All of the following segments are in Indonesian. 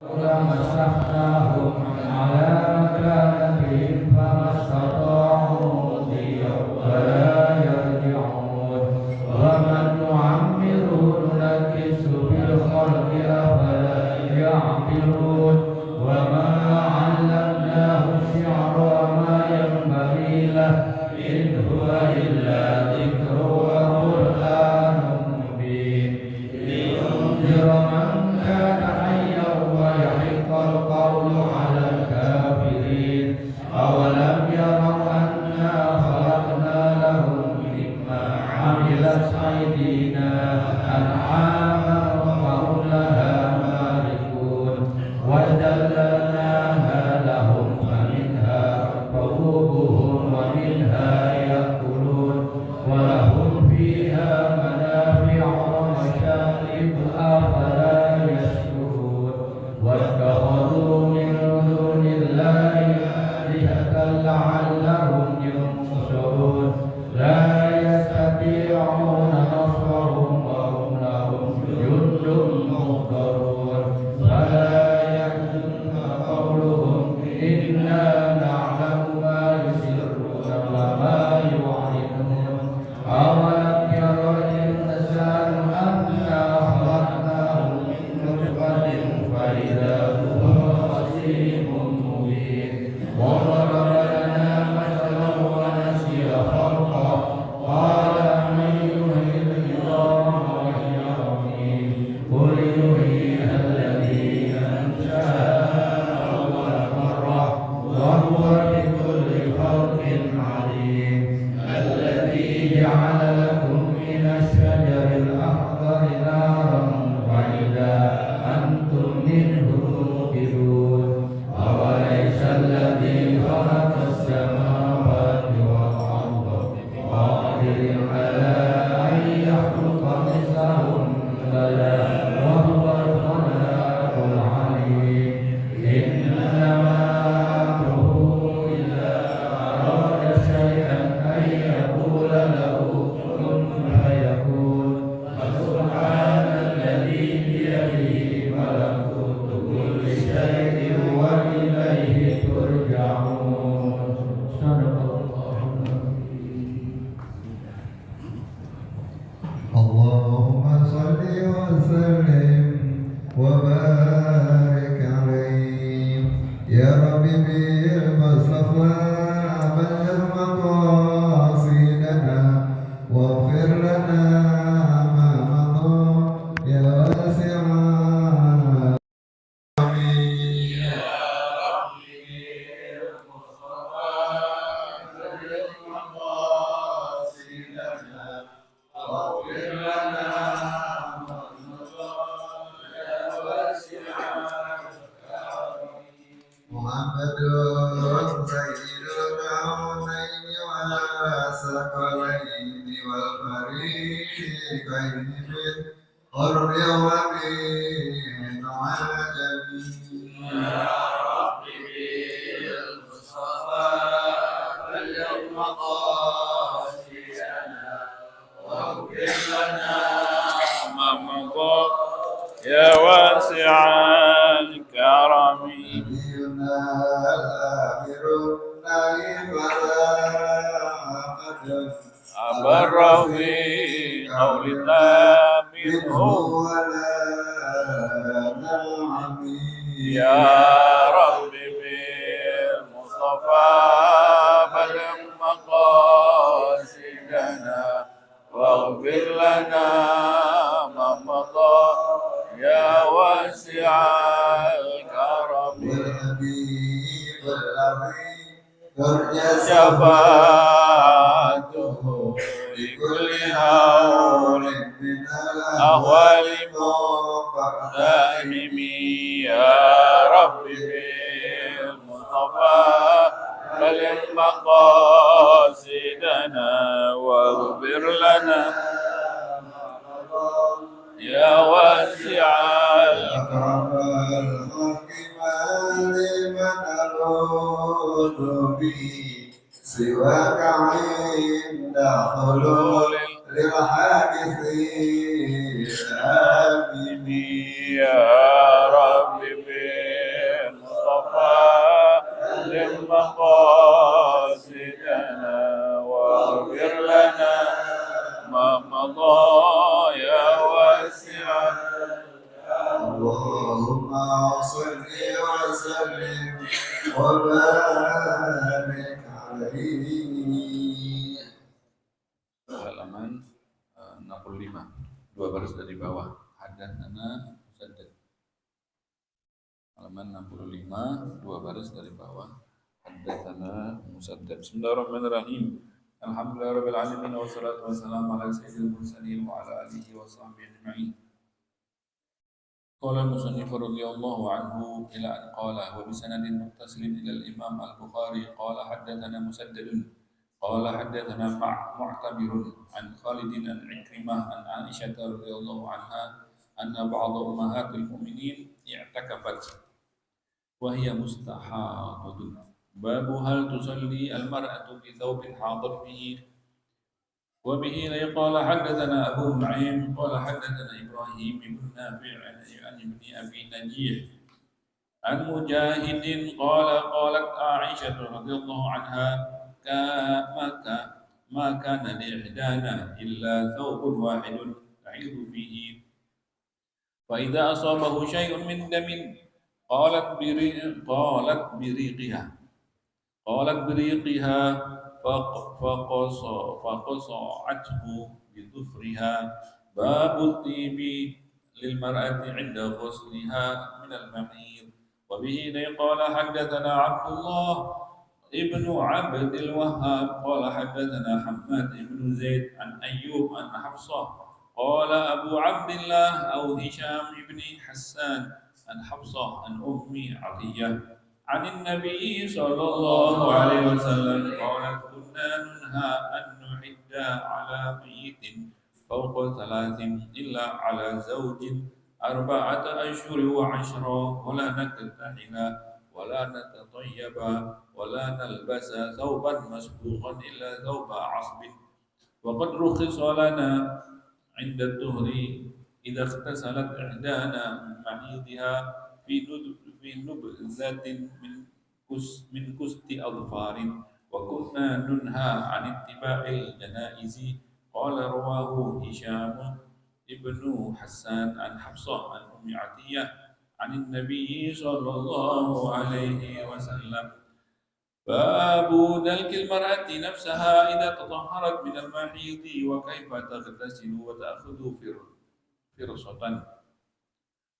مسحناهم على مكانتهم فما استطاعوا مضيا ولا يرجعون ومن نعمره ننكسه في الخلق أفلا يعقلون وما علمناه الشعر وما ينبغي له إن هو إلا ذكر وقرآن مبين لينذر من كان حيا ويحق القول على الكافرين أولم يروا أنا خلقنا لهم مما عملت أيدينا أنعاما وهم لها مالكون وذللناها لهم فمنها ركوبهم ومنها يأكلون ولهم فيها منافع ومشارب أفلا يشكرون واتخذوا من دون الله آلهة لعلهم ينصرون لا يستطيعون نصرهم وهم لهم جند مهضرون فلا يحزنك قولهم إنا نعلم ما يسرون وما يعلنون أولم ير الإنسان أنا خلقناه من نطفة فإذا هو خصيم مبين وضرب لنا مثلا ونسي خلقه قال من يحيي العظام وهي رميم قل يحييها الذي أنشأها أول مرة وهو بكل خلق عليم الذي جعل لكم من الشجر الأخضر نارا فإذا أنتم منه توقدون أوليس الذي خلق السماوات والأرض بقادر على أن يخلق مثلهم بلى وهو الخلاق العليم إنما أمره إذا أراد شيئا أن يقول له كن فيكون فسبحان الذي بيده ملكوت كل شيء وإليه ترجعون صدق الله اللهم صل وسلم وبارك عليه يا رب بالمصطفى بلغ مقاصدنا واغفر لنا ما مضى يا واسع محمد سيد الكونين والثقلين والفريقين في القرب ومن عجم يا رب بالمصطفى بلغ مقاصدنا واغفر لنا ما مضى يا واسع الكرم نبينا الآخر النعيم أبر في قولنا منه ولا نعم يا رب بالمصطفى بلغ مقاصدنا واغفر لنا ما مضى يا واسع الكرم والحبيب الذي ترجى شفاعته لكل هول من الأهوال مقتحم يا رب بالمصطفى بلغ مقاصدنا واغفر لنا يا واسع الكرم لمن ألوذ به سواك عند حلول للحادثين آمين يا رب اللهم صل وسلم وبارك عليه. Halaman 65, dua baris dari bawah. Hadatsana Musaddad. Halaman 65, dua baris dari bawah. Hadatsana Musaddad. Bismillahirrahmanirrahim. Alhamdulillahirabbil alamin wassalatu wassalamu ala sayyidil mursalin wa ala alihi wa sahbihi ajma'in. Qala al-musannif radhiyallahu anhu ila an qala wa bi sanadin muttasilin ila al-imam al-Bukhari qala haddatsana Musaddad qala haddatsana Mu'tabir an Khalid an Ikrimah an Aisyah radhiyallahu anha anna ba'd ummahatil mu'minin i'takafat wa hiya mustahadatun. Babu hal tusalli al-mar'atu fi thawbin hadir fihi. وبه قال حدثنا أبو نعيم قال حدثنا إبراهيم بن نافع عن ابن أبي نجيح عن مجاهد قال قالت عائشة رضي الله عنها ما كان لإحدانا إلا ثوب واحد تعيد فيه فإذا أصابه شيء من دم قالت بريقها فقصعته بظفرها. باب الطيب للمرأة عند غسلها من المحيض. وبه قال حدثنا عبد الله ابن عبد الوهاب قال حدثنا حماد بن زيد عن أيوب عن حفصة قال أبو عبد الله أو هشام بن حسان عن حفصة عن أم عطية عن النبي صلى الله عليه وسلم قالت كنا ننهى أن نحد على ميت فوق 3 إلا على زوج 4 أشهر وعشرا ولا نكتحل ولا نتطيب ولا نلبس ثوبا مسبوغا إلا ثوب عصب. وقد رخص لنا عند الدهر إذا اغتسلت إحدانا من محيضها في نبذة من كست أظفار وكنا ننهى عن اتباع الجنائز. قال رواه هشام ابن حسان عن حفصة عن أم عطية عن النبي صلى الله عليه وسلم. باب دلك المرأة نفسها إذا تطهرت من المحيض وكيف تغتسل وتأخذ فرصة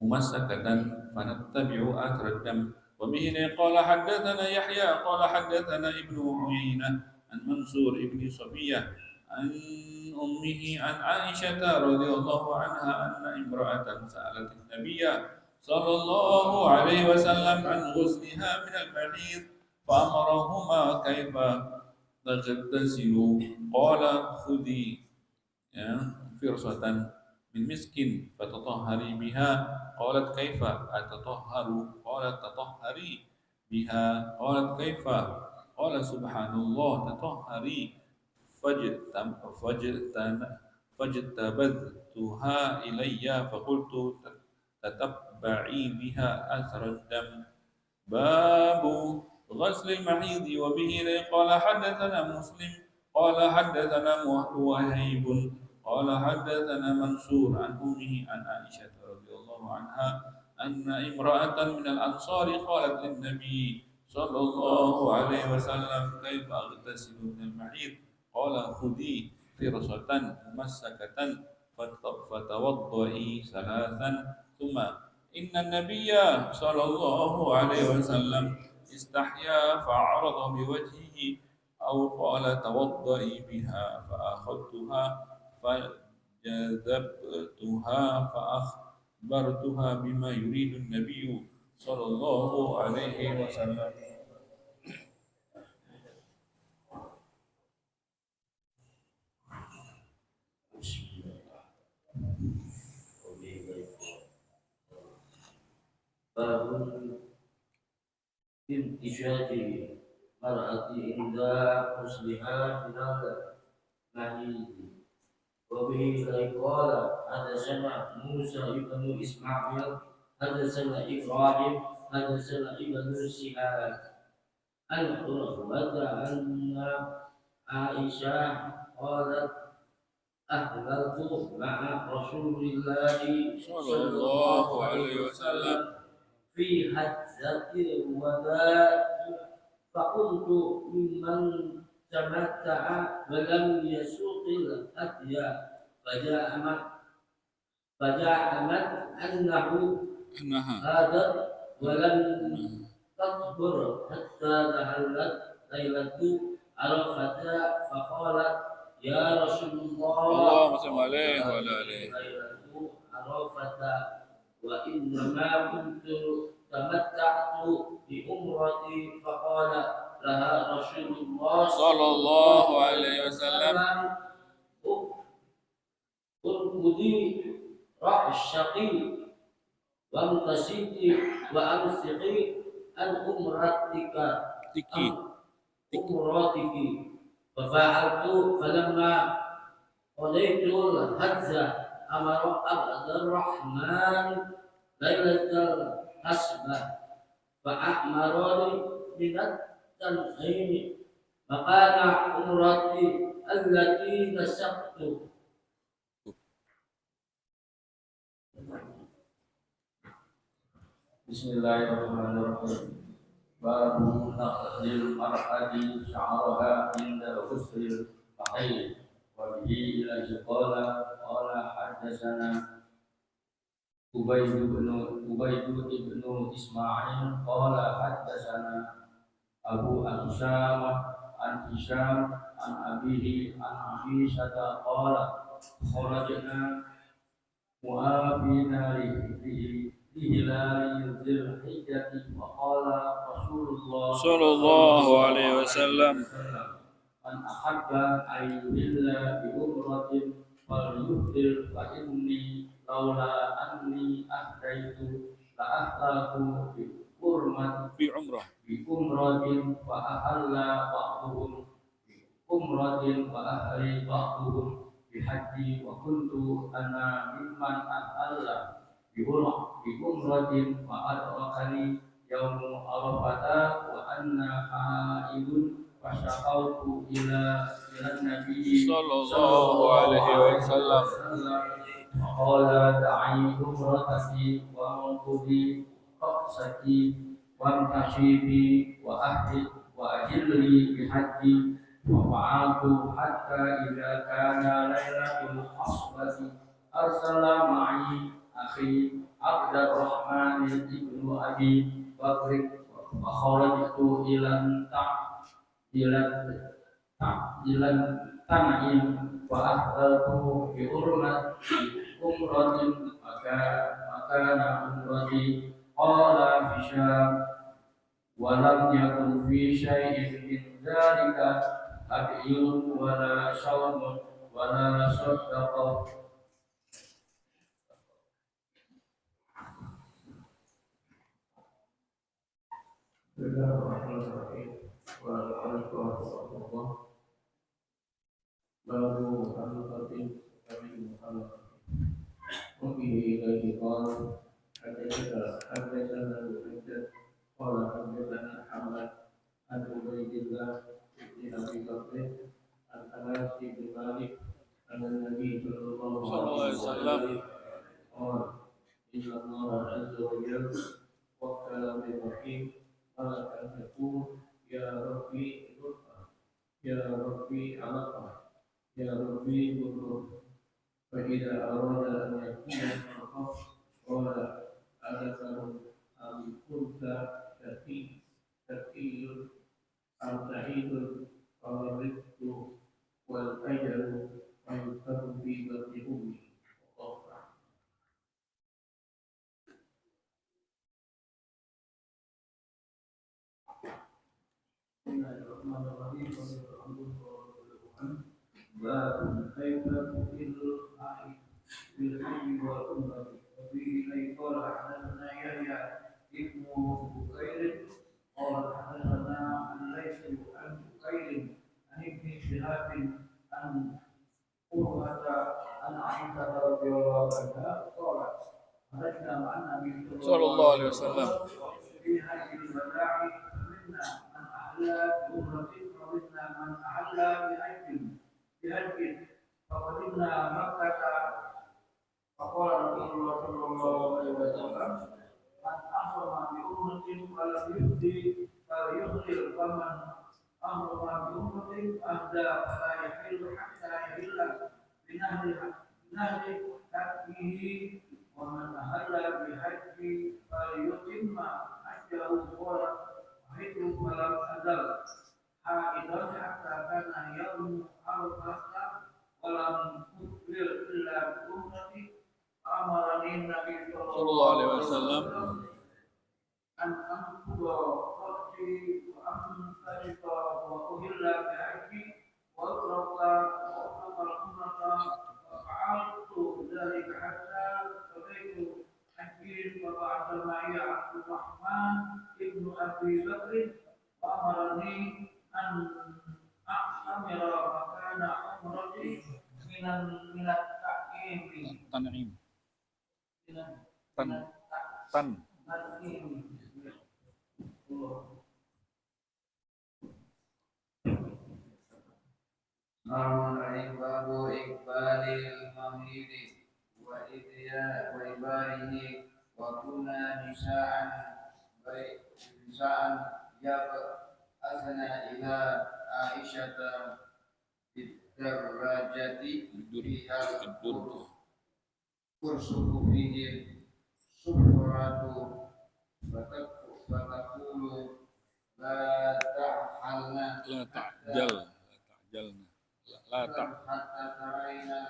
ممسكة فنتبع آثار الدم. وبه قال حدثنا يحيى قال حدثنا ابن عيينة عن منصور ابن صفية عن أمه عن عائشة رضي الله عنها أن امرأة سألت النبي صلى الله عليه وسلم عن غسلها من المحيض فأمرهما كيف تغتسل. قال خذي فرصة من مسك فتطهري بها. قالت كيف أتطهر؟ قالت تطهري بها. قالت كيف؟ قال سبحان الله تطهري. فاجتبذتها إلي فقلت تتبعي بها أثر الدم. باب غسل المحيض. وبه قال حدثنا مسلم قال حدثنا وهيب قال حدثنا منصور عن أمه عن عائشة رضي الله عنها أن امرأة من الأنصار قالت للنبي صلى الله عليه وسلم كيف أغتسل من المحيض؟ قال خذي فرصة ممسكة فتوضئي 3 ثم إن النبي صلى الله عليه وسلم استحيا فأعرض بوجهه أو قال توضئي بها فأخذتها فجذبتها فأخبرتها بما يريد النبي صلى الله عليه وسلم. باب انتشاج المرأة عند غسلها من المحيض. وبه قال حدثنا موسى بن إسماعيل حدثنا إبراهيم حدثنا ابن شهاب عن عروة أن عائشة قالت أحللت مع رسول الله صلى الله عليه وسلم في حجة الوداع فكنت ممن تمتع ولم يسوق الهدي فزعمت أنه هذا ولم تكبر حتى دخلت ليلة عرفة فقالت يا رسول الله اللهم صل عليه وعلى آله. ليلة عرفة وإنما كنت تمتعت بأمرتي فقال لها رسول الله صلى الله عليه وسلم اركضي رحشقي وامتشطي وأمسقي عن أمرتك أمرتك ففعلت فلما قضيت الحج أمر عبد الرحمن ليلة الحسبة فأمرني من التنعيم مكان عمرتي التي نسقت. Bismillahirrahmanirrahim. Babu naqdil mar'ati sya'araha inda ghusl al-hayd wa bihi ilaihi qala haddatsana Ubayd ibn Ismail qala haddatsana Abu Ansam an Hisham an abihi an Aisyah qala kharajna mu'afina li hilal dzil hijjati wa qala Rasulullah sallallahu alaihi wasallam man ahabba ayyuhilla bi umratin falyuhdir fa inni laula anni ahdaitu la ahlaku bi umratin fa ahalla ba'duhum bi umratin fa ahli ba'duhum bi haji wa kuntu ana mimman ahalla bi umratin fa adrakani yaumu arafata wa anna haidun wa syaqautu ila nabi sallallahu alaihi wasallam qala da'i umrataki wa manqubi ra'saki wa tashibi wa ahilli bi haji wa fa'altu hatta idza kana lailatul asbati arsala ma'i akhi Abdurrahman ibnu Abi Bakr wa kharajtu ilan tan'im wa ahlaltu bi umratin makana umrati qala Hisham wa lam yakun fi syai'in min dzalika hadiyun wala shawmun wala sadaqah. Bismillahirrahmanirrahim. Waalaikumsalam. Baru al-Fatih kami Muhammad. Mungkin ilaihi qala haddatsana Muhammad qala haddatsana Ahmad an Ubaidillah bin Abi Bakr an Anas bin Malik an Nabi sallallahu alaihi wasallam qala inna Allah azza wa jalla wakkala bil rahim malakan yaqul ya Rabbi irfa ya Rabbi alaqa ya Rabbi burur fa idza arada an yakuna al-khaf qala adakaru am kunta taqiyul am ta'idul faridtu wal ajalu wa yutabu bi batni ummi. Bismillahirrahmanirrahim. Bab kaifa tuqilul haid bil haji wal umrah. Wa bihi qala hadatsana Yahya ibnu Bukair qala hadatsana al-Layth an Bukair an ibni Shihab an Urwata an Aisyah radhiyallahu anha qalat kharajna ma'an Nabi sallallahu alaihi wasallam fi hajjil wada'i minna man ahla bi umratin wa minna man ahla bi hajjin فقدمنا مكة فقال رسول الله صلى الله عليه وسلم من أحرم بأمة ولم يهدي فليغفر ومن أمر بأمة أهدى فلا يحل حتى يحل بنهر حقه ومن أهل بحج فليتم حجه وحج فلم أزل حائضا حتى كان يوم عرفة ولم أكبر إلا بأمتي أمرني النبي صلى الله عليه وسلم أن أنقض رأسي وأنتشط وأهل بحجي وأطلق الأمة ففعلت ذلك حتى قضيت حجي فبعث معي عبد الرحمن ابن أبي بكر وأمرني أن أعتمر مكان عمرتي من التنعيم babu iqbalil mahidi wa ibarihi wa kunna nisaan asana ila Aisyata bidarrajati bihal kursuku fihi sufratu batakulu la ta'halna la ta'jal la ta' hatta taraina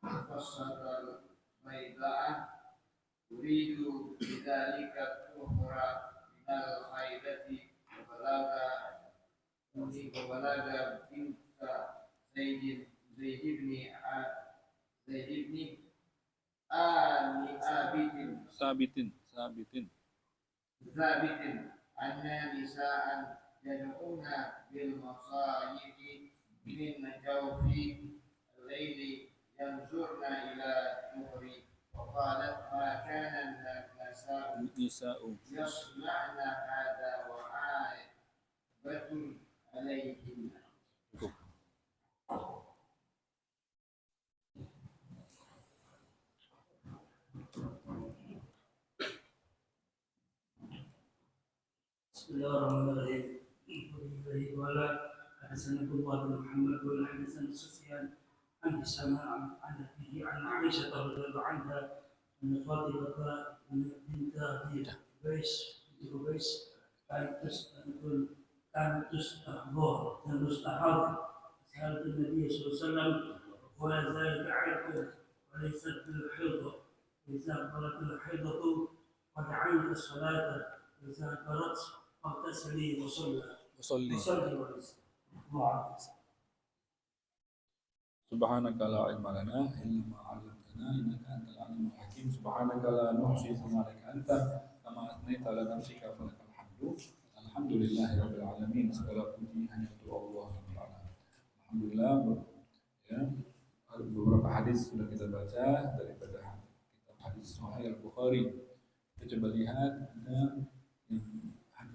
qasatal bayda'ah uridu bidzalika tuhra minal haidati balaga binta Zaid ibn sabitin anna nisaan yad'una bil masayidi min jawfi al-layli yanzurna ila nuhri wa qalat ma kana nisa'u yasla'na hadha wa aibatun alayhinna. Bismillahirrahmanirrahim. حدثنا عبد بن محمد ولا حدثنا سفيان عن هشام عن أبيه عن عائشة رضي الله عنها أن فاطمة بنت قبيس كانت تستحضر سألت النبي صلى الله عليه وسلم ولا ذلك عرق وليست بالحيض وإذا أقبلت الحيضة فدعيت الصلاة وإذا أقبلت فاغتسلي وصلي Subhanaka la ilma lana illa ma 'allamtana innaka antal alimul hakim. Subhanaka la nuhsi thana'aka anta kama athnayta ala nafsika falakal hamdu. Alhamdulillahi rabbil alamin. Segala puji hanya untuk Allah Subhanahu wa taala. Alhamdulillah, ya. Beberapa hadis sudah kita baca daripada kitab hadis Sahih Al-Bukhari. Kita coba lihat ada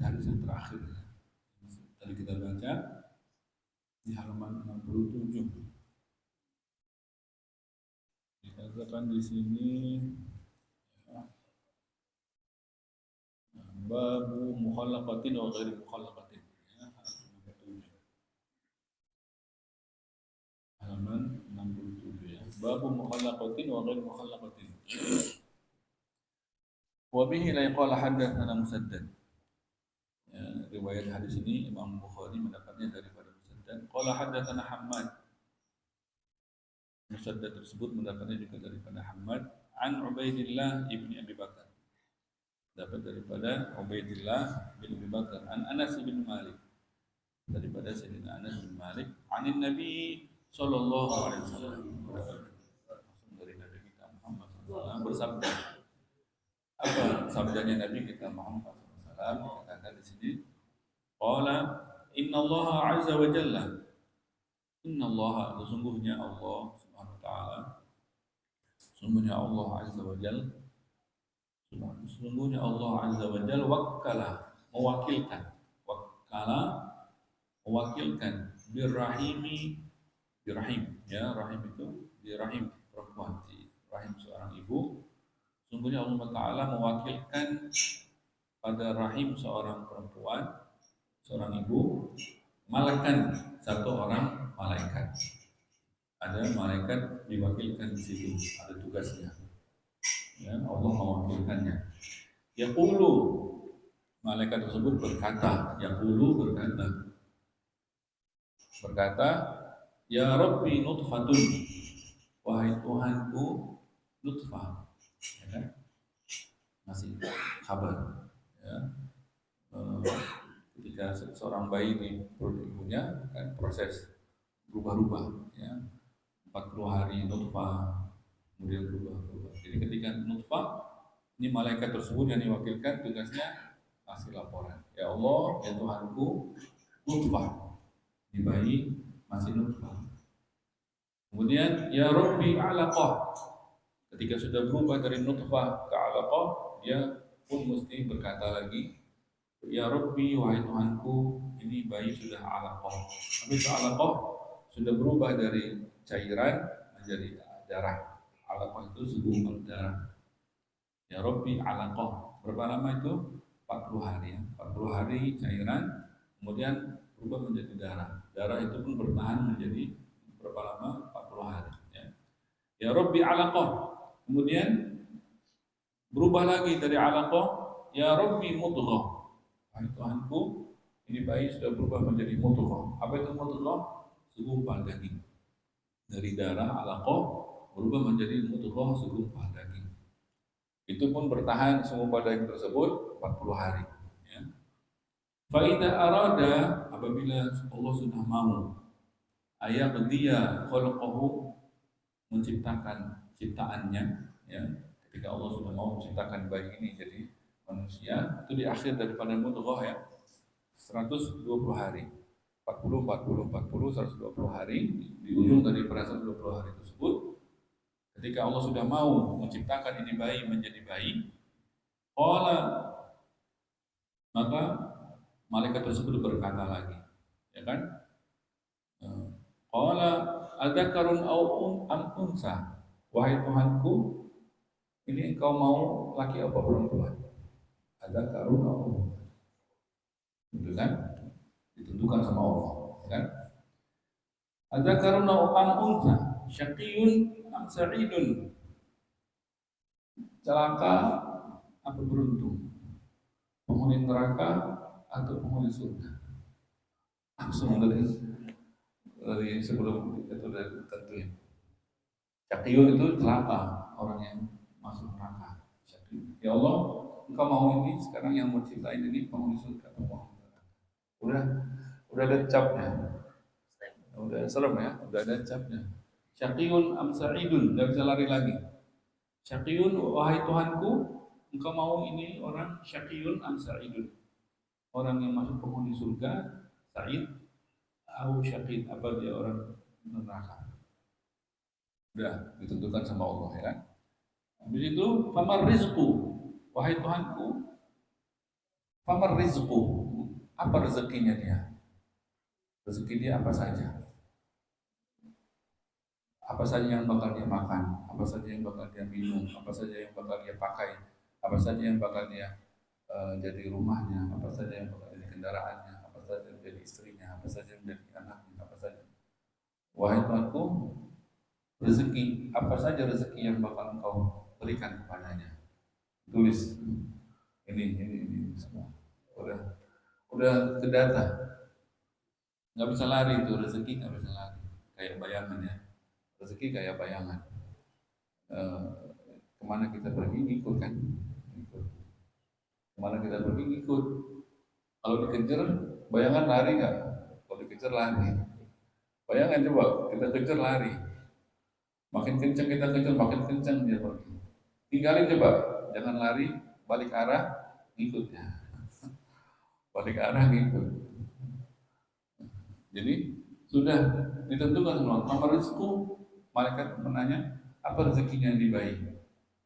hadis yang terakhir tadi kita baca di halaman 67. Dikatakan di sini ya, babu mukhallaqatin wa ghairi mukhallaqatin, ya, halaman 67 ya. Babu mukhallaqatin wa ghairi mukhallaqatin. Wa bihi la yaqala haddatsana Musaddad. Ya, riwayat hadis ini Imam Bukhari mendapatnya daripada Musaddad. Qala haddatsana Hammad. Musaddad tersebut mendapatnya juga daripada Hammad an Ubaidillah ibni Abi Bakar. Dapat daripada Ubaidillah bin Abi Bakar an Anas bin Malik. Daripada Sayyidina Anas bin Malik anin Nabi sallallahu alaihi wasallam. Dari Nabi kita Muhammad sallallahu alaihi wasallam bersabda. Apa sabdanya Nabi kita Muhammad sallallahu alaihi wasallam? Katakan di sini qala innallaha azza wa jalla, innallaha, sesungguhnya Allah subhanahu wa ta'ala, sesungguhnya Allah azza wa jalla, sesungguhnya Allah azza wa jalla mewakilkan birrahim, ya, rahim itu birrahim perempuan, di rahim seorang ibu. Sesungguhnya Allah Ta'ala mewakilkan pada rahim seorang perempuan, seorang ibu, malakan satu orang malaikat. Ada malaikat diwakilkan di situ, ada tugasnya. Ya, Allah mewakilkannya. Yaqulu, malaikat tersebut berkata, berkata, ya Rabbi nutfatun, wahai Tuhanku nutfah, ya kan? Masih kabar, ya. Ketika seorang bayi di perut ibunya kan proses berubah-ubah, ya. 40 hari nutfah, kemudian berubah-ubah. Jadi ketika nutfah, ini malaikat tersebut yang diwakilkan tugasnya kasih laporan. Ya Allah, ya Tuhanku, nutfah, di bayi masih nutfah. Kemudian ya Rabbi alaqah, ketika sudah berubah dari nutfah ke alaqah, dia pun mesti berkata lagi, ya Rabbi, wahai Tuhanku, ini bayi sudah alaqah. Habis alaqah sudah berubah dari cairan menjadi darah. Alaqah itu segumpal darah. Ya Rabbi alaqah. Berapa lama itu? 40 hari, ya. 40 hari cairan, kemudian berubah menjadi darah. Darah itu pun bertahan menjadi berapa lama? 40 hari, ya. Ya Rabbi alaqah. Kemudian berubah lagi dari alaqah, ya Rabbi mudghah. Wahai Tuhanku, ini bayi sudah berubah menjadi mudghah. Apa itu mudghah? Segumpal daging. Dari darah alaqah berubah menjadi mudghah, segumpal daging. Itu pun bertahan segumpal daging tersebut 40 hari, ya. Fa idza arada, apabila Allah sudah mau, ayaqdiya khalqahu, menciptakan ciptaannya, ya. Ketika Allah sudah mau menciptakan bayi ini jadi manusia, itu di akhir daripada mudghah, ya, 120 hari, 40, 120 hari, di ujung dari 120 hari tersebut, ketika Allah sudah mau menciptakan ini bayi menjadi bayi, maka malaikat tersebut berkata lagi, ya kan? Qala adzakarun aw unsa, wahai Tuhanku, ini engkau mau laki apa perempuan? Adzakarun aw unsa, itu kan ditentukan sama Allah, kan? Adzakarun aw unsa, syaqiyun am sa'idun, celaka apa beruntung, penghuni neraka atau penghuni surga. Langsung dari sebelum itu sudah ditentuin. Syaqiyun itu celaka, orang yang masuk neraka. Ya Allah, engkau mau ini sekarang yang mau ciptain ini penghuni surga atau penghuni neraka. Udah ada capnya. Udah serem, ya, udah ada capnya. Syaqiyun am sa'idun, enggak bisa lari lagi. Syaqiyun, wahai Tuhanku, engkau mau ini orang syaqiyun am sa'idun, orang yang masuk penghuni surga, sa'id, atau syaqid, apa dia orang neraka. Udah ditentukan sama Allah, ya kan? Habis itu famar rizqu, wahai Tuhanku, famar rizqu, apa rezekinya dia? Rezeki dia apa saja? Apa saja yang bakal dia makan, apa saja yang bakal dia minum, apa saja yang bakal dia pakai, apa saja yang bakal dia jadi rumahnya, apa saja yang bakal jadi kendaraannya, apa saja yang jadi istrinya, apa saja yang jadi anaknya, apa saja. Wahai Tuhanku, rezeki, apa saja rezeki yang bakal engkau berikan kepadanya. Tulis ini semua. Udah kedata. Nggak bisa lari itu rezeki, nggak bisa lari. Kayak bayangan, ya. Rezeki kayak bayangan. Kemana kita pergi ngikut, kan? Ngikut. Kemana kita pergi ngikut. Kalau dikejar, bayangan lari nggak? Kalau dikejar lari. Bayangan coba kita kejar lari. Makin kencang kita kejar, makin kencang dia pergi. Tinggalin coba, jangan lari, balik arah, ngikutnya. Balik arah ngikut. Jadi sudah ditentukan semua. Nomor rezeki, malaikat menanya apa rezekinya di bayi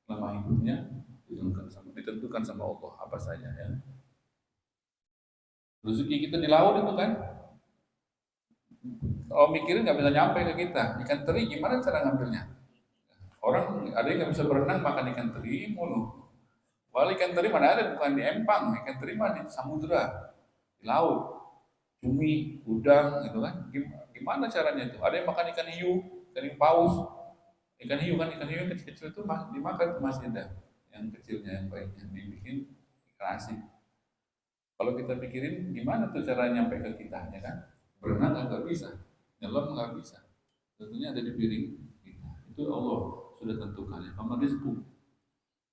selama hidupnya, ditentukan sama Allah apa saja, ya. Rezeki kita di laut itu kan, kalau mikirin nggak bisa nyampe ke kita. Ikan teri gimana cara ngambilnya? Orang ada yang nggak bisa berenang makan ikan teri mulu. Padahal ikan teri mana ada, bukan di empang, ikan teri mah di samudra, di laut, cumi, udang, gitu kan. Gimana caranya itu? Ada yang makan ikan hiu, ikan paus, ikan hiu kan, ikan hiu yang kecil-kecil itu dimakan masih ada, yang kecilnya yang baiknya dibikin ikan asin. Kalau kita pikirin gimana tuh cara nyampe ke kita, ya kan? Berenang nggak bisa, nyelam nggak bisa. Tentunya ada di piring kita. Itu Allah sudah tentukan. Ya. Paman rizku.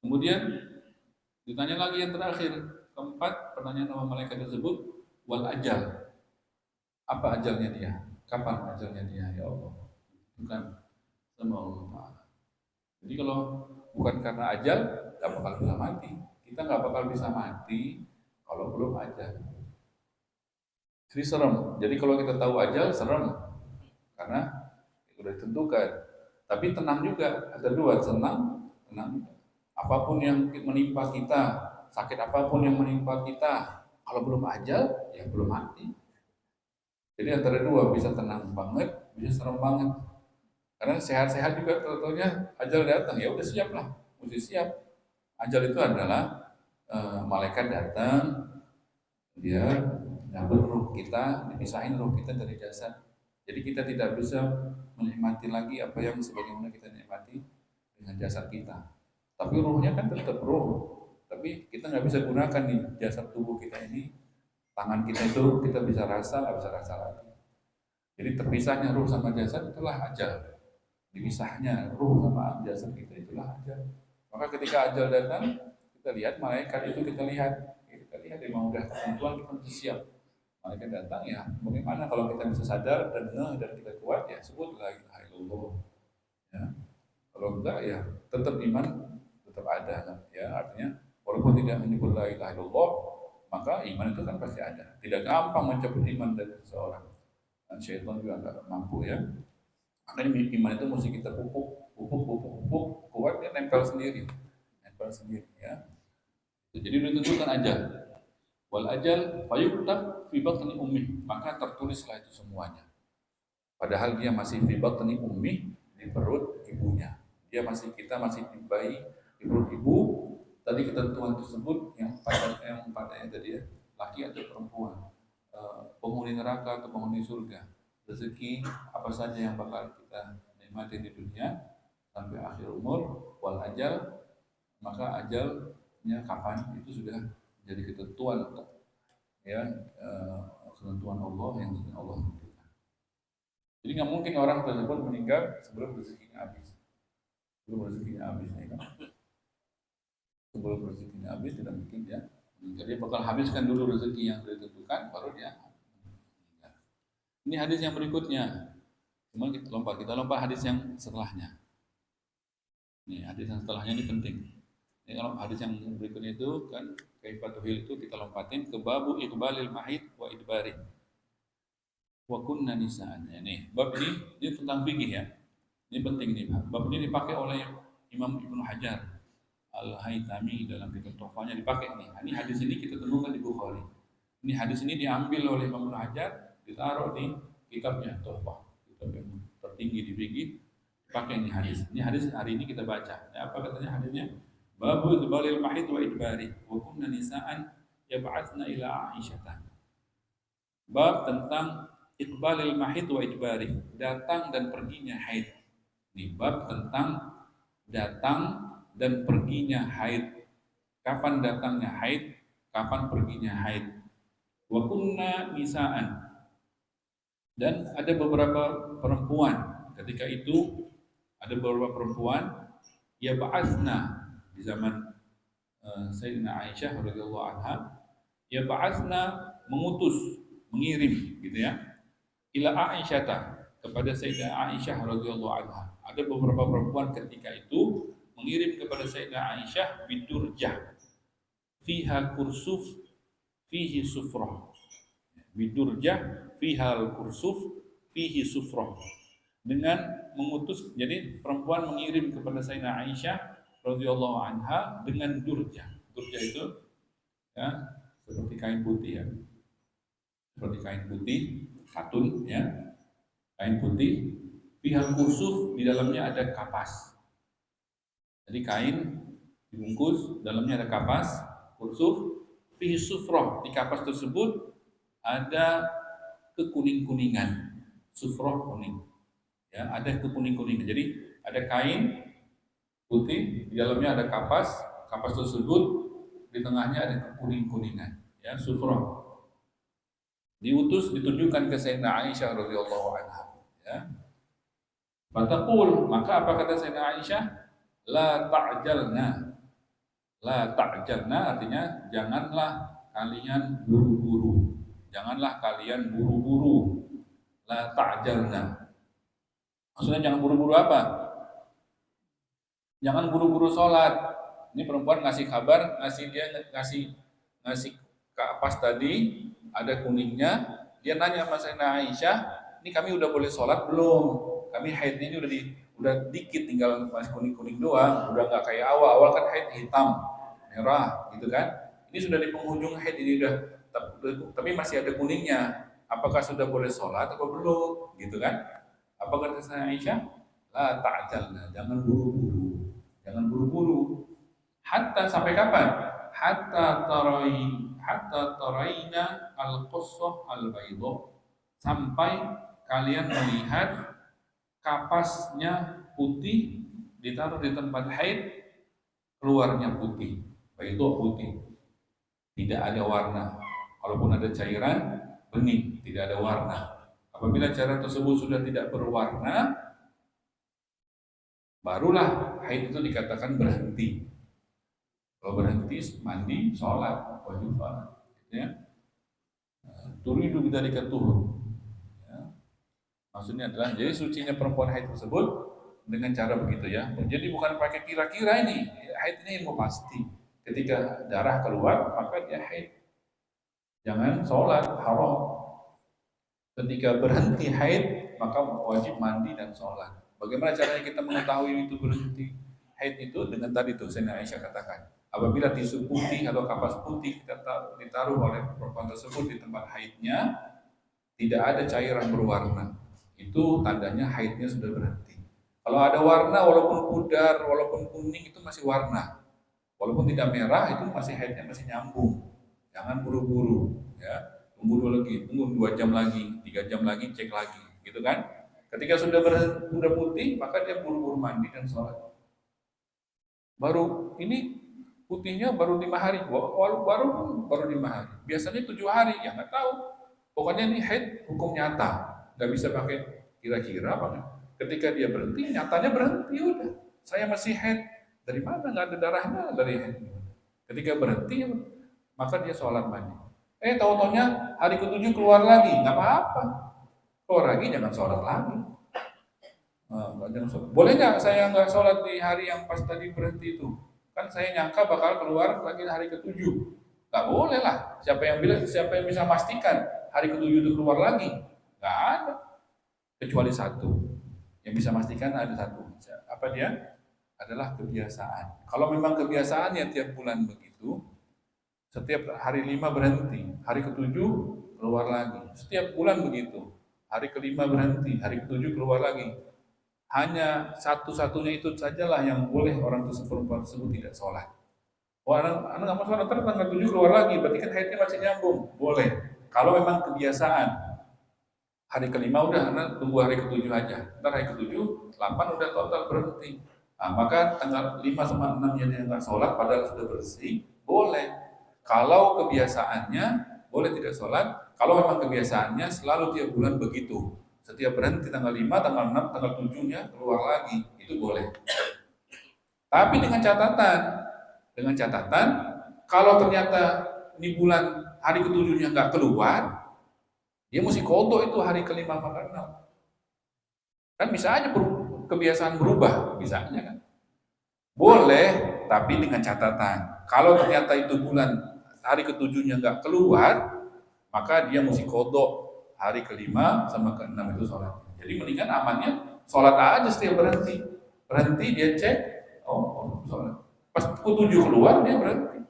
Kemudian ditanya lagi yang terakhir, keempat pertanyaan sama malaikat tersebut, wal ajal. Apa ajalnya dia? Kapan ajalnya dia? Ya Allah. Bukan sama Allah Ta'ala. Jadi kalau bukan karena ajal, nggak bakal bisa mati. Kita nggak bakal bisa mati kalau belum ajal. Jadi serem. Jadi kalau kita tahu ajal, serem. Karena sudah ditentukan. Tapi tenang juga. Ada dua, tenang. Apapun yang menimpa kita, sakit apapun yang menimpa kita, kalau belum ajal, ya belum mati. Jadi antara dua, bisa tenang banget, bisa serem banget. Karena sehat-sehat juga, tentunya ajal datang, ya udah siap lah, mesti siap. Ajal itu adalah malaikat datang, dia nyabut ruh kita, dipisahin ruh kita dari jasad. Jadi kita tidak bisa menikmati lagi apa yang sebagaimana kita nikmati dengan jasad kita. Tapi ruhnya kan tetap ruh. Tapi kita nggak bisa gunakan nih jasad tubuh kita ini. Tangan kita itu kita bisa rasa, nggak bisa rasa lagi. Jadi terpisahnya ruh sama jasad itulah ajal. Dipisahnya ruh sama jasad kita itulah ajal. Maka ketika ajal datang, kita lihat malaikat itu kita lihat memang udah ketentuan kita mesti siap. Malaikat datang ya, bagaimana kalau kita bisa sadar dan kita kuat ya sebut la ilaha illallah. Ya. Kalau enggak ya tetap iman tetap ada ya, artinya walaupun tidak menyebut la ilaha illallah, maka iman itu kan pasti ada. Tidak gampang mencabut iman dari seseorang. Dan syaitan juga enggak mampu ya. Makanya iman itu mesti kita pupuk, kuat dia nempel sendiri ya. Jadi ditentukan ajal. Wal ajal fayuktab fi batni ummi, maka tertulislah itu semuanya. Padahal dia masih fi batni ummi, di perut ibunya. Kita masih di bayi di perut ibu. Tadi ketentuan tersebut yang padanya tadi ya, laki atau perempuan, penghuni neraka atau penghuni surga, rezeki apa saja yang bakal kita nikmati di dunia sampai akhir umur. Wal ajal, maka ajalnya kapan itu sudah jadi ketentuan ya, ketentuan Allah yang Allah tentukan. Jadi nggak mungkin orang tersebut meninggal sebelum rezekinya habis. Sebelum rezekinya habis ya kan? Sebelum rezekinya habis tidak mungkin ya. Jadi bakal habiskan dulu rezeki yang sudah ditentukan baru dia meninggal. Ini hadis yang berikutnya. Cuma kita lompat hadis yang setelahnya. Nih hadis yang setelahnya ini penting. Ini kalau hadis yang berikutnya itu kan kaifatuhil itu kita lompatin ke babu iqbalil mahid wa idbari wa kunna nisaan. Ini bab ini tentang fikih ya. Ini penting nih. Bab ini dipakai oleh Imam Ibnu Hajar Al-Haytami dalam kitab Tuhfahnya dipakai nih. Ini hadis ini kita temukan di Bukhari. Ini hadis ini diambil oleh Imam Ibnu Hajar, ditaruh di kitabnya Tuhfah, kitab yang tertinggi di fikih. Pakai ini hadis. Ini hadis hari ini kita baca. Ya, apa katanya hadisnya? Babu idbalil mahid wa idbari wa kunna nisaan yab'atsna ila Aisyah. Bab tentang iqbalil mahid wa idbari, datang dan perginya haid. Ini bab tentang datang dan perginya haid. Kapan datangnya haid, kapan perginya haid. Wa kunna nisaan. Dan ada beberapa perempuan ketika itu, ada beberapa perempuan ya ba'atsna di zaman Sayyidina Aisyah radhiyallahu anha, ya ba'atsna mengirim gitu ya, ila Aisyah kepada Sayyidah Aisyah radhiyallahu anha. Ada beberapa perempuan ketika itu mengirim kepada Sayyidah Aisyah bidurjah fiha kursuf fihi sufrah. Bidurjah fiha kursuf fihi sufrah. Dengan mengutus, jadi perempuan mengirim kepada Sayyidah Aisyah radhiyallahu anha dengan durjah. Durjah itu ya seperti kain putih ya. Seperti kain putih, katun ya. Kain putih, pihak kursuf di dalamnya ada kapas. Jadi kain dibungkus, dalamnya ada kapas, kursuf, fihi sufroh, di kapas tersebut ada kekuning-kuningan, sufroh kuning, ya ada kekuning-kuningan. Jadi ada kain putih, di dalamnya ada kapas, kapas tersebut di tengahnya ada kekuning-kuningan, ya sufroh. Diutus ditujukan ke Sayyidina Aisyah radhiyallahu anha, ya. Fataqul, maka apa kata Sayyidina Aisyah? La ta'jalna. La ta'jalna artinya janganlah kalian buru-buru. Janganlah kalian buru-buru. La ta'jalna. Maksudnya jangan buru-buru apa? Jangan buru-buru sholat. Ini perempuan ngasih kabar, ngasih kapas tadi ada kuningnya. Dia nanya sama Sayyidina Aisyah, ini kami udah boleh sholat belum? Kami haidnya ini udah dikit, tinggal masih kuning-kuning doang, udah nggak kayak awal kan haid hitam, merah, gitu kan? Ini sudah di penghujung haid ini udah, tapi masih ada kuningnya. Apakah sudah boleh sholat atau belum? Gitu kan? Apa kata Sayyidina Aisyah? La ta'jalna, jangan buru-buru, jangan buru-buru. Hatta sampai kapan? Hatta taraina al-qussah al-bayda, sampai kalian melihat kapasnya putih ditaruh di tempat haid, keluarnya putih, bayda putih, tidak ada warna. Kalaupun ada cairan bening, tidak ada warna. Apabila cairan tersebut sudah tidak berwarna, barulah haid itu dikatakan berhenti. Kalau berhenti mandi, sholat, wajib sholat. Ya. Turidu bidzalika tuhur. Ya. Maksudnya adalah jadi sucinya perempuan haid tersebut dengan cara begitu ya. Jadi bukan pakai kira-kira ini. Haid ini ilmu pasti. Ketika darah keluar maka dia haid. Jangan sholat, haram. Ketika berhenti haid maka wajib mandi dan sholat. Bagaimana caranya kita mengetahui itu berhenti haid itu? Dengan tadi tuh Sayyidina Aisyah katakan. Apabila tisu putih atau kapas putih ditaruh oleh perempuan tersebut di tempat haidnya, tidak ada cairan berwarna, itu tandanya haidnya sudah berhenti. Kalau ada warna, walaupun pudar, walaupun kuning, itu masih warna. Walaupun tidak merah, itu masih haidnya masih nyambung. Jangan buru-buru, ya. Tunggu dulu lagi, tunggu 2 jam lagi, 3 jam lagi, cek lagi, gitu kan? Ketika sudah putih, maka dia buru-buru mandi dan sholat. Baru ini putihnya baru 5 hari, baru 5 hari. Biasanya 7 hari, ya nggak tahu. Pokoknya ini haid hukum nyata, nggak bisa pakai kira-kira banget. Ketika dia berhenti, nyatanya berhenti udah. Saya masih haid, dari mana nggak ada darahnya dari haid. Ketika berhenti, maka dia sholat mandi. Tahu-taunya hari ke-7 keluar lagi, nggak apa-apa. Keluar lagi jangan sholat lagi. Boleh nggak saya nggak sholat di hari yang pas tadi berhenti itu? Kan saya nyangka bakal keluar lagi hari ke-7. Nggak boleh lah. Siapa yang bisa memastikan hari ke-7 itu keluar lagi? Nggak ada. Kecuali satu. Yang bisa memastikan ada satu. Apa dia? Adalah kebiasaan. Kalau memang kebiasaannya tiap bulan begitu, setiap hari 5 berhenti, hari ke-7 keluar lagi. Setiap bulan begitu. Hari ke-5 berhenti, hari ke-7 keluar lagi. Hanya satu-satunya itu sajalah yang boleh orang perempuan tersebut tidak sholat. Anak nggak mau sholat, tanggal 7 keluar lagi, berarti kan haidnya masih nyambung. Boleh. Kalau memang kebiasaan, hari ke-5 udah, anak tunggu hari ke-7 aja. Ntar hari ke-7, 8 udah total berhenti. Nah, maka tanggal 5 sama 6 nya dia nggak sholat, padahal sudah bersih, boleh. Kalau kebiasaannya, boleh tidak sholat. Kalau memang kebiasaannya selalu tiap bulan begitu. Setiap berhenti tanggal 5, tanggal 6, tanggal 7-nya keluar lagi, itu boleh. Tapi dengan catatan, kalau ternyata ini bulan hari ke-7-nya nggak keluar, dia mesti qadha itu hari ke-5 sama ke-6. Kan bisa aja kebiasaan berubah, bisa aja kan. Boleh, tapi dengan catatan. Kalau ternyata itu bulan hari ke-7-nya nggak keluar, maka dia mesti qadha hari ke-5 sama ke-6 itu sholat. Jadi mendingan amannya sholat aja setiap berhenti. Berhenti dia cek, sholat. Pas ke-7 keluar dia berhenti.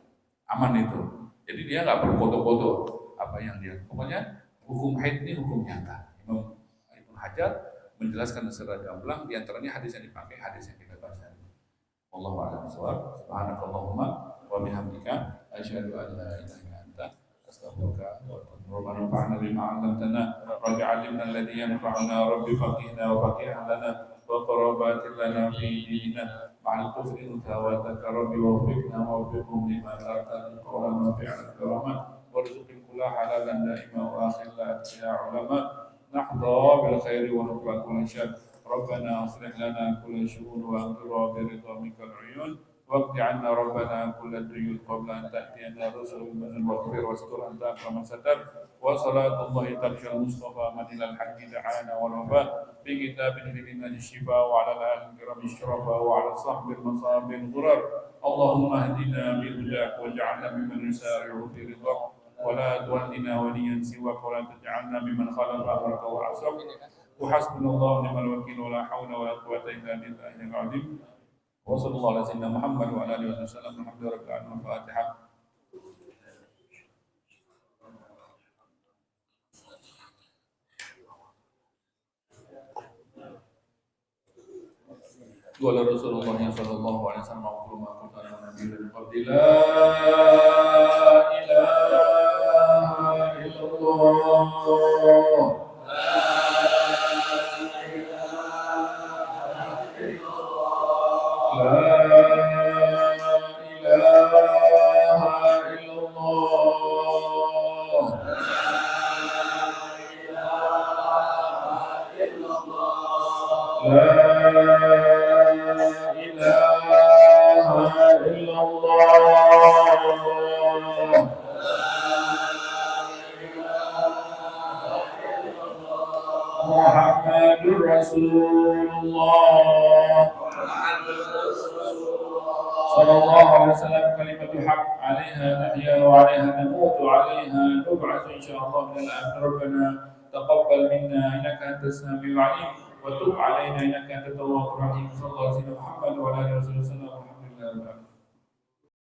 Aman itu. Jadi dia nggak perlu foto-foto apa yang dia. Pokoknya hukum haid ini hukum nyata. Imam Ibnu Hajar menjelaskan secara gamblang, di antaranya hadis yang dipakai, hadis yang kita baca. Wallahu a'lam bishawab. Subhanakallahumma wa bihamdika asyhadu an la ilaha illa anta astaghfiruka wa atubu ilaik. Rabbana anfa'na bima 'allamtana rabbi 'allimna alladhi yanfa'una rabbi faqihna wa faqih lana wa qarabatin lana fi dinina ma'al kufri utawataka rabbi wafiqna wa wafiqhum lima tarta qawlan wa fi'lan karaman warzuqil kula halalan daima wa akhillat ya ulama نحظى بالخير ونقبل كل شر ربنا اصلح لنا كل شؤون وانقضى برضامك العيون واقض عنا ربنا كل الديون قبل ان تاتينا رسل من واغفر واستر انت اكرم ستر وصلاه الله تغشى المصطفى من الى الحج دعانا والوفاء بكتاب لنا الشفاء وعلى الال الكرام الشرفاء وعلى صحب المصاب الغرر اللهم اهدنا بهداك واجعلنا ممن يسارع في رضاك ولا تولنا وليا سواك ولا تجعلنا ممن خالف امرك وعصاك وحسبنا الله ونعم الوكيل ولا حول ولا قوه الا بالله العظيم وصلى الله على سيدنا محمد وعلى اله وسلم الحمد لله رب العالمين الفاتحه. قال رسول الله صلى الله عليه وسلم اقول ما قلت انا والنبي من قبل لا اله الا الله محمد رسول الله صلى الله عليه وسلم كلمة الحق عليها نحيا وعليها نموت وعليها نبعث إن شاء الله من الآخرة. ربنا تقبل منا إنك أنت السميع العليم وتب علينا إنك أنت التواب الرحيم. صلى الله عليه وسلم محمد وعلى آله وصحبه وسلم والحمد لله رب العالمين.